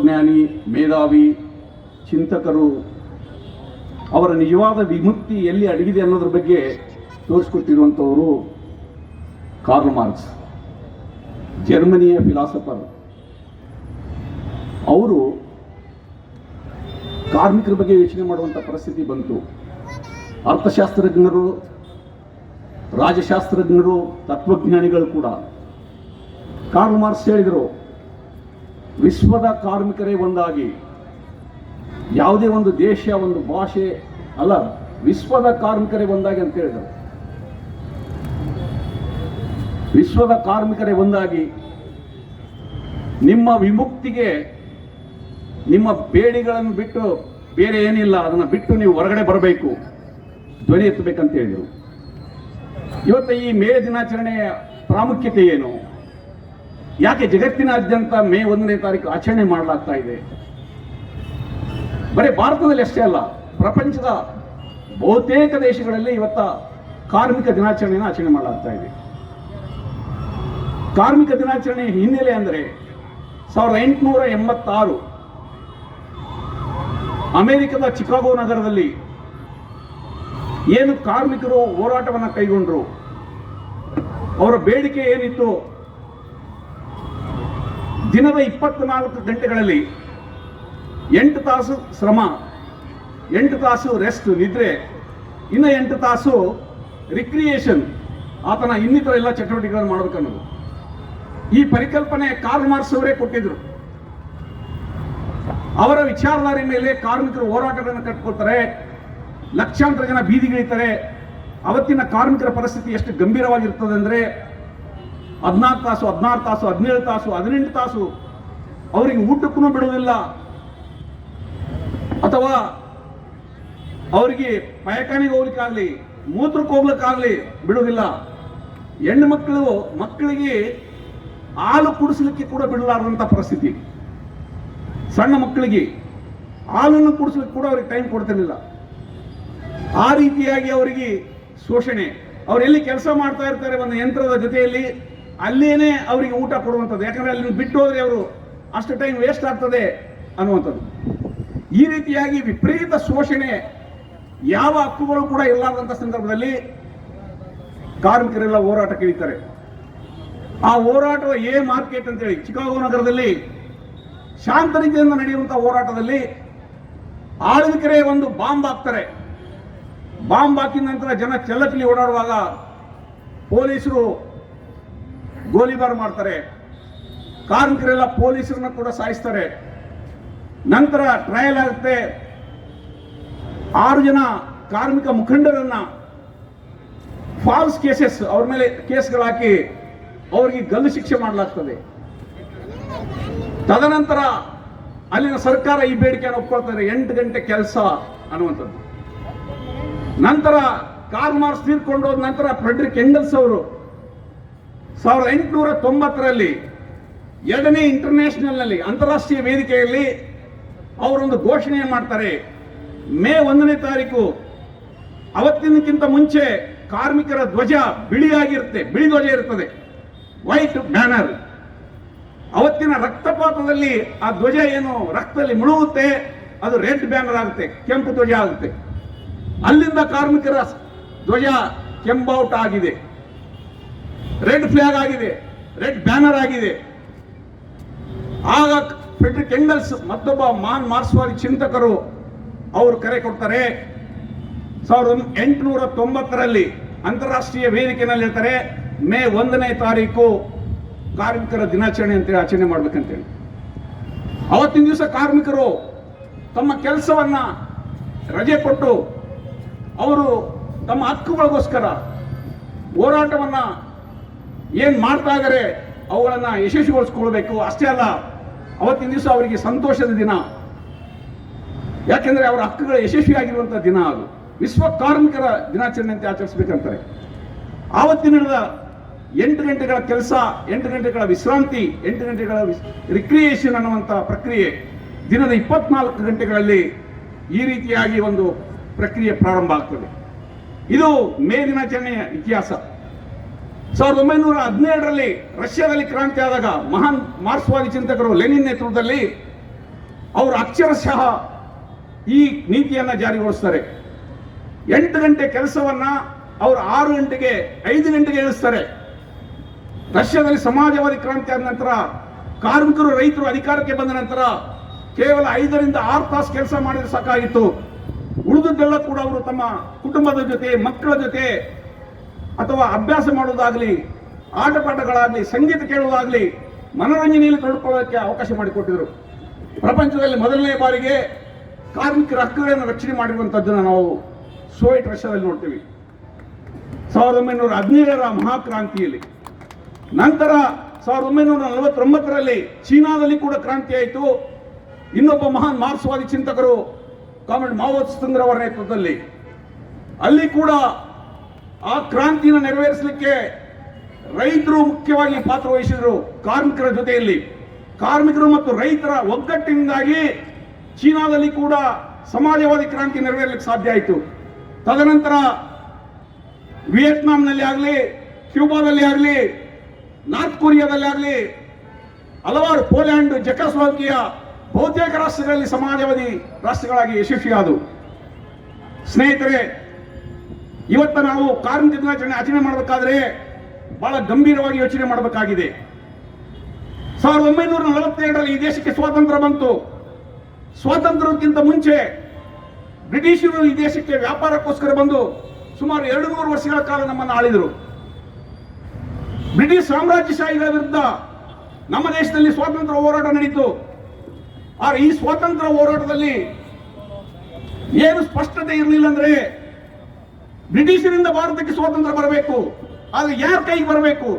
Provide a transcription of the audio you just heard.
ಜ್ಞಾನಿ, ಮೇಧಾವಿ, ಚಿಂತಕರು ಅವರ ನಿಜವಾದ ವಿಮುಕ್ತಿ ಎಲ್ಲಿ ಅಡಗಿದೆ ಅನ್ನೋದ್ರ ಬಗ್ಗೆ ತೋರಿಸ್ಕೊಟ್ಟಿರುವಂಥವರು ಕಾರ್ಲ್ ಮಾರ್ಕ್ಸ್, ಜರ್ಮನಿಯ ಫಿಲಾಸಫರ್. ಅವರು ಕಾರ್ಮಿಕರ ಬಗ್ಗೆ ಯೋಚನೆ ಮಾಡುವಂಥ ಪರಿಸ್ಥಿತಿ ಬಂತು. ಅರ್ಥಶಾಸ್ತ್ರಜ್ಞರು, ರಾಜಶಾಸ್ತ್ರಜ್ಞರು, ತತ್ವಜ್ಞಾನಿಗಳು ಕೂಡ ಕಾರ್ಲ್ ಮಾರ್ಕ್ಸ್ ಹೇಳಿದರು, ವಿಶ್ವದ ಕಾರ್ಮಿಕರೇ ಒಂದಾಗಿ, ಯಾವುದೇ ಒಂದು ದೇಶ, ಒಂದು ಭಾಷೆ ಅಲ್ಲ, ವಿಶ್ವದ ಕಾರ್ಮಿಕರೇ ಒಂದಾಗಿ ಅಂತ ಹೇಳಿದರು. ವಿಶ್ವದ ಕಾರ್ಮಿಕರೇ ಒಂದಾಗಿ ನಿಮ್ಮ ವಿಮುಕ್ತಿಗೆ, ನಿಮ್ಮ ಬೇಡಿಗಳನ್ನು ಬಿಟ್ಟು ಬೇರೆ ಏನಿಲ್ಲ, ಅದನ್ನು ಬಿಟ್ಟು ನೀವು ಹೊರಗಡೆ ಬರಬೇಕು, ಧ್ವನಿ ಎತ್ತಬೇಕಂತ ಹೇಳಿದರು. ಇವತ್ತು ಈ ಮೇ ದಿನಾಚರಣೆಯ ಪ್ರಾಮುಖ್ಯತೆ ಏನು? ಯಾಕೆ ಜಗತ್ತಿನಾದ್ಯಂತ ಮೇ 1ನೇ ತಾರೀಕು ಆಚರಣೆ ಮಾಡಲಾಗ್ತಾ ಇದೆ? ಬರೀ ಭಾರತದಲ್ಲಿ ಅಷ್ಟೇ ಅಲ್ಲ, ಪ್ರಪಂಚದ ಬಹುತೇಕ ದೇಶಗಳಲ್ಲಿ ಇವತ್ತ ಕಾರ್ಮಿಕ ದಿನಾಚರಣೆಯನ್ನು ಆಚರಣೆ ಮಾಡಲಾಗ್ತಾ ಇದೆ. ಕಾರ್ಮಿಕ ದಿನಾಚರಣೆ ಹಿನ್ನೆಲೆ ಅಂದರೆ 1886 ಅಮೆರಿಕದ ಚಿಕಾಗೋ ನಗರದಲ್ಲಿ ಏನು ಕಾರ್ಮಿಕರು ಹೋರಾಟವನ್ನು ಕೈಗೊಂಡರು, ಅವರ ಬೇಡಿಕೆ ಏನಿತ್ತು, ದಿನದ 24 ಗಂಟೆಗಳಲ್ಲಿ 8 ತಾಸು ಶ್ರಮ, 8 ತಾಸು ರೆಸ್ಟ್ ನಿದ್ರೆ, ಇನ್ನು 8 ತಾಸು ರಿಕ್ರಿಯೇಷನ್, ಆತನ ಇನ್ನಿತರ ಎಲ್ಲ ಚಟುವಟಿಕೆಗಳನ್ನು ಮಾಡಬೇಕನ್ನೋದು. ಈ ಪರಿಕಲ್ಪನೆ ಕಾರ್ಲ್ ಮಾರ್ಕ್ಸ್ ಅವರೇ ಕೊಟ್ಟಿದ್ರು. ಅವರ ವಿಚಾರಧಾರೆ ಮೇಲೆ ಕಾರ್ಮಿಕರು ಹೋರಾಟಗಳನ್ನು ಕಟ್ಕೊಳ್ತಾರೆ, ಲಕ್ಷಾಂತರ ಜನ ಬೀದಿಗಿಳಿತಾರೆ. ಅವತ್ತಿನ ಕಾರ್ಮಿಕರ ಪರಿಸ್ಥಿತಿ ಎಷ್ಟು ಗಂಭೀರವಾಗಿರ್ತದೆ ಅಂದರೆ 14 ತಾಸು, 16 ತಾಸು, 17 ತಾಸು, 18 ತಾಸು ಅವರಿಗೆ ಊಟಕ್ಕೂ ಬಿಡುವುದಿಲ್ಲ, ಅಥವಾ ಅವರಿಗೆ ಪಯಖಾನೆಗೆ ಹೋಗ್ಲಿಕ್ಕಾಗಲಿ, ಮೂತ್ರಕ್ಕೆ ಹೋಗ್ಲಿಕ್ಕಾಗಲಿ ಬಿಡುವುದಿಲ್ಲ. ಹೆಣ್ಣು ಮಕ್ಕಳಿಗೆ ಹಾಲು ಕುಡಿಸ್ಲಿಕ್ಕೆ ಕೂಡ ಬಿಡಲಾರದಂಥ ಪರಿಸ್ಥಿತಿ. ಸಣ್ಣ ಮಕ್ಕಳಿಗೆ ಹಾಲನ್ನು ಕುಡಿಸ್ಲಿಕ್ಕೆ ಕೂಡ ಅವ್ರಿಗೆ ಟೈಮ್ ಕೊಡ್ತಿರ್ಲಿಲ್ಲ. ಆ ರೀತಿಯಾಗಿ ಅವರಿಗೆ ಶೋಷಣೆ. ಅವ್ರು ಎಲ್ಲಿ ಕೆಲಸ ಮಾಡ್ತಾ ಇರ್ತಾರೆ ಒಂದು ಯಂತ್ರದ ಜೊತೆಯಲ್ಲಿ, ಅಲ್ಲೇನೆ ಅವರಿಗೆ ಊಟ ಕೊಡುವಂಥದ್ದು. ಯಾಕಂದ್ರೆ ಅಲ್ಲಿ ಬಿಟ್ಟು ಹೋದ್ರೆ ಅವರು ಅಷ್ಟು ಟೈಮ್ ವೇಸ್ಟ್ ಆಗ್ತದೆ ಅನ್ನುವಂಥದ್ದು. ಈ ರೀತಿಯಾಗಿ ವಿಪರೀತ ಶೋಷಣೆ, ಯಾವ ಹಕ್ಕುಗಳು ಕೂಡ ಇಲ್ಲದಂಥ ಸಂದರ್ಭದಲ್ಲಿ ಕಾರ್ಮಿಕರೆಲ್ಲ ಹೋರಾಟಕ್ಕೆ ಇಳಿತಾರೆ. ಆ ಹೋರಾಟದ ಎ ಮಾರ್ಕೆಟ್ ಅಂತೇಳಿ ಚಿಕಾಗೋ ನಗರದಲ್ಲಿ ಶಾಂತ ರೀತಿಯಿಂದ ನಡೆಯುವಂತಹ ಹೋರಾಟದಲ್ಲಿ ಆಳ್ವಿಕರೇ ಒಂದು ಬಾಂಬ್ ಹಾಕ್ತಾರೆ. ಬಾಂಬ್ ಹಾಕಿದ ನಂತರ ಜನ ಚೆಲ್ಲಪಿಲಿ ಓಡಾಡುವಾಗ ಪೊಲೀಸರು ಗೋಲಿಬಾರ್ ಮಾಡ್ತಾರೆ. ಕಾರ್ಮಿಕರೆಲ್ಲ ಪೊಲೀಸರನ್ನ ಕೂಡ ಸಾಯಿಸ್ತಾರೆ. ನಂತರ ಟ್ರಯಲ್ ಆಗುತ್ತೆ. 6 ಜನ ಕಾರ್ಮಿಕ ಮುಖಂಡರನ್ನ ಫಾಲ್ಸ್ ಕೇಸಸ್, ಅವ್ರ ಮೇಲೆ ಕೇಸ್ಗಳು ಹಾಕಿ ಅವರಿಗೆ ಗಲ್ಲು ಶಿಕ್ಷೆ ಮಾಡಲಾಗ್ತದೆ. ತದನಂತರ ಅಲ್ಲಿನ ಸರ್ಕಾರ ಈ ಬೇಡಿಕೆಯನ್ನು ಒಪ್ಕೊಳ್ತಾರೆ, 8 ಗಂಟೆ ಕೆಲಸ ಅನ್ನುವಂಥದ್ದು. ನಂತರ ಕಾರ್ಲ್ ಮಾರ್ಕ್ಸ್ ತೀರ್ಕೊಂಡೋದ ನಂತರ ಫ್ರೆಡ್ರಿಕ್ ಎಂಗಲ್ಸ್ ಅವರು 1890ರಲ್ಲಿ 2ನೇ ಇಂಟರ್ನ್ಯಾಷನಲ್ನಲ್ಲಿ, ಅಂತಾರಾಷ್ಟ್ರೀಯ ವೇದಿಕೆಯಲ್ಲಿ ಅವರೊಂದು ಘೋಷಣೆ ಮಾಡ್ತಾರೆ. ಮೇ 1ನೇ ತಾರೀಕು, ಅವತ್ತಿನಕ್ಕಿಂತ ಮುಂಚೆ ಕಾರ್ಮಿಕರ ಧ್ವಜ ಬಿಳಿಯಾಗಿರುತ್ತೆ, ಬಿಳಿ ಧ್ವಜ ಇರ್ತದೆ, ವೈಟ್ ಬ್ಯಾನರ್. ಅವತ್ತಿನ ರಕ್ತಪಾತದಲ್ಲಿ ಆ ಧ್ವಜ ಏನು ರಕ್ತದಲ್ಲಿ ಮುಳುಗುತ್ತೆ, ಅದು ರೆಡ್ ಬ್ಯಾನರ್ ಆಗುತ್ತೆ, ಕೆಂಪು ಧ್ವಜ ಆಗುತ್ತೆ. ಅಲ್ಲಿಂದ ಕಾರ್ಮಿಕರ ಧ್ವಜ ಕೆಂಬೌಟ್ ಆಗಿದೆ, ರೆಡ್ ಫ್ಲಾಗ್ ಆಗಿದೆ, ರೆಡ್ ಬ್ಯಾನರ್ ಆಗಿದೆ. ಆಗ ಫ್ರೆಡ್ರಿಕ್ ಎಂಗಲ್ಸ್ ಮತ್ತೊಬ್ಬ ಮಾರ್ಕ್ಸ್ವಾದಿ ಚಿಂತಕರು ಅವರು ಕರೆ ಕೊಡ್ತಾರೆ. 1890ರಲ್ಲಿ ಅಂತಾರಾಷ್ಟ್ರೀಯ ವೇದಿಕೆಯಲ್ಲಿ ಹೇಳ್ತಾರೆ, ಮೇ 1ನೇ ತಾರೀಕು ಕಾರ್ಮಿಕರ ದಿನಾಚರಣೆ ಅಂತೇಳಿ ಆಚರಣೆ ಮಾಡ್ಬೇಕಂತೇಳಿ. ಅವತ್ತಿನ ದಿವಸ ಕಾರ್ಮಿಕರು ತಮ್ಮ ಕೆಲಸವನ್ನ ರಜೆ ಕೊಟ್ಟು ಅವರು ತಮ್ಮ ಹಕ್ಕುಗಳಿಗೋಸ್ಕರ ಹೋರಾಟವನ್ನ ಏನ್ ಮಾಡ್ತಾ ಇದ್ದಾರೆ ಅವುಗಳನ್ನ ಯಶಸ್ವಿಗೊಳಿಸ್ಕೊಳ್ಬೇಕು. ಅಷ್ಟೇ ಅಲ್ಲ, ಅವತ್ತಿನ ದಿವಸ ಅವರಿಗೆ ಸಂತೋಷದ ದಿನ. ಯಾಕೆಂದ್ರೆ ಅವರ ಹಕ್ಕುಗಳು ಯಶಸ್ವಿಯಾಗಿರುವಂತಹ ದಿನ. ಅದು ವಿಶ್ವ ಕಾರ್ಮಿಕರ ದಿನಾಚರಣೆ ಅಂತ ಆಚರಿಸಬೇಕಂತಾರೆ. ಆವತ್ತಿನ 8 ಗಂಟೆಗಳ ಕೆಲಸ, 8 ಗಂಟೆಗಳ ವಿಶ್ರಾಂತಿ, 8 ಗಂಟೆಗಳ ರಿಕ್ರಿಯೇಷನ್ ಅನ್ನುವಂಥ ಪ್ರಕ್ರಿಯೆ ದಿನದ 24 ಗಂಟೆಗಳಲ್ಲಿ ಈ ರೀತಿಯಾಗಿ ಒಂದು ಪ್ರಕ್ರಿಯೆ ಪ್ರಾರಂಭ ಆಗ್ತದೆ. ಇದು ಮೇ ದಿನಾಚರಣೆಯ ಇತಿಹಾಸ. 1917ರಲ್ಲಿ ರಷ್ಯಾದಲ್ಲಿ ಕ್ರಾಂತಿ ಆದಾಗ ಮಹಾನ್ ಮಾರ್ಕ್ಸ್ವಾದಿ ಚಿಂತಕರು ಲೆನಿನ್ ನೇತೃತ್ವದಲ್ಲಿ ಅವರು ಅಕ್ಷರಶಃ ಈ ನೀತಿಯನ್ನ ಜಾರಿಗೊಳಿಸ್ತಾರೆ. 8 ಗಂಟೆ ಕೆಲಸವನ್ನ ಅವರು 6 ಗಂಟೆಗೆ 5 ಗಂಟೆಗೆ ಇಳಿಸ್ತಾರೆ. ರಷ್ಯಾದಲ್ಲಿ ಸಮಾಜವಾದಿ ಕ್ರಾಂತಿ ಆದ ನಂತರ ಕಾರ್ಮಿಕರು ರೈತರು ಅಧಿಕಾರಕ್ಕೆ ಬಂದ ನಂತರ ಕೇವಲ 5 ರಿಂದ 6 ತಾಸು ಕೆಲಸ ಮಾಡಿದ್ರೆ ಸಾಕಾಗಿತ್ತು. ಉಳಿದದ್ದೆಲ್ಲ ಕೂಡ ಅವರು ತಮ್ಮ ಕುಟುಂಬದ ಜೊತೆ, ಮಕ್ಕಳ ಜೊತೆ ಅಥವಾ ಅಭ್ಯಾಸ ಮಾಡುವುದಾಗಲಿ, ಆಟಪಾಠಗಳಾಗಲಿ, ಸಂಗೀತ ಕೇಳುವುದಾಗಲಿ, ಮನೋರಂಜನೆಯಲ್ಲಿ ತೊಡಕೊಳ್ಳೋದಕ್ಕೆ ಅವಕಾಶ ಮಾಡಿಕೊಟ್ಟಿದ್ರು. ಪ್ರಪಂಚದಲ್ಲಿ ಮೊದಲನೇ ಬಾರಿಗೆ ಕಾರ್ಮಿಕರ ಹಕ್ಕುಗಳನ್ನು ರಕ್ಷಣೆ ಮಾಡಿರುವಂಥದ್ದನ್ನು ನಾವು ಸೋವಿಯತ್ ರಷ್ಯಾದಲ್ಲಿ ನೋಡ್ತೀವಿ 1917ರ ಮಹಾಕ್ರಾಂತಿಯಲ್ಲಿ. ನಂತರ 1949ರಲ್ಲಿ ಚೀನಾದಲ್ಲಿ ಕೂಡ ಕ್ರಾಂತಿ ಆಯಿತು. ಇನ್ನೊಬ್ಬ ಮಹಾನ್ ಮಾರ್ಕ್ಸ್ವಾದಿ ಚಿಂತಕರು ಕಾಮ್ರೇಡ್ ಮಾವೋ ಸೆತುಂಗ್ ಅವರ ನೇತೃತ್ವದಲ್ಲಿ ಅಲ್ಲಿ ಕೂಡ ಆ ಕ್ರಾಂತಿಯನ್ನು ನೆರವೇರಿಸಲಿಕ್ಕೆ ರೈತರು ಮುಖ್ಯವಾಗಿ ಪಾತ್ರ ವಹಿಸಿದರು. ಕಾರ್ಮಿಕರ ಜೊತೆಯಲ್ಲಿ ಕಾರ್ಮಿಕರು ಮತ್ತು ರೈತರ ಒಗ್ಗಟ್ಟಿನಿಂದಾಗಿ ಚೀನಾದಲ್ಲಿ ಕೂಡ ಸಮಾಜವಾದಿ ಕ್ರಾಂತಿ ನೆರವೇರಲಿಕ್ಕೆ ಸಾಧ್ಯ ಆಯಿತು. ತದನಂತರ ವಿಯೆಟ್ನಾಂನಲ್ಲಿ ಆಗಲಿ, ಕ್ಯೂಬಾದಲ್ಲಿ ಆಗಲಿ, ನಾರ್ತ್ ಕೊರಿಯಾದಲ್ಲಿ ಆಗಲಿ, ಹಲವಾರು ಪೋಲ್ಯಾಂಡ್, ಜೆಕೋಸ್ಲೋವಾಕಿಯಾ ಬಹುತೇಕ ರಾಷ್ಟ್ರಗಳಲ್ಲಿ ಸಮಾಜವಾದಿ ರಾಷ್ಟ್ರಗಳಾಗಿ ಯಶಸ್ವಿಯಾದವು. ಸ್ನೇಹಿತರೆ, ಇವತ್ತು ನಾವು ಕಾರ್ಮಿಕ ದಿನಾಚರಣೆ ಆಚರಣೆ ಮಾಡಬೇಕಾದ್ರೆ ಬಹಳ ಗಂಭೀರವಾಗಿ ಯೋಚನೆ ಮಾಡಬೇಕಾಗಿದೆ. 1942ರಲ್ಲಿ ಈ ದೇಶಕ್ಕೆ ಸ್ವಾತಂತ್ರ್ಯ ಬಂತು. ಸ್ವಾತಂತ್ರ್ಯಕ್ಕಿಂತ ಮುಂಚೆ ಬ್ರಿಟಿಷರು ಈ ದೇಶಕ್ಕೆ ವ್ಯಾಪಾರಕ್ಕೋಸ್ಕರ ಬಂದು ಸುಮಾರು 200 ವರ್ಷಗಳ ಕಾಲ ನಮ್ಮನ್ನು ಆಳಿದರು. ಬ್ರಿಟಿಷ್ ಸಾಮ್ರಾಜ್ಯಶಾಹಿಗಳ ವಿರುದ್ಧ ನಮ್ಮ ದೇಶದಲ್ಲಿ ಸ್ವಾತಂತ್ರ್ಯ ಹೋರಾಟ ನಡೀತು. ಆದರೆ ಈ ಸ್ವಾತಂತ್ರ್ಯ ಹೋರಾಟದಲ್ಲಿ ಏನು ಸ್ಪಷ್ಟತೆ ಇರಲಿಲ್ಲ ಅಂದ್ರೆ, ಬ್ರಿಟಿಷರಿಂದ ಭಾರತಕ್ಕೆ ಸ್ವಾತಂತ್ರ್ಯ ಬರಬೇಕು, ಆದರೆ ಯಾರ ಕೈಗೆ ಬರಬೇಕು,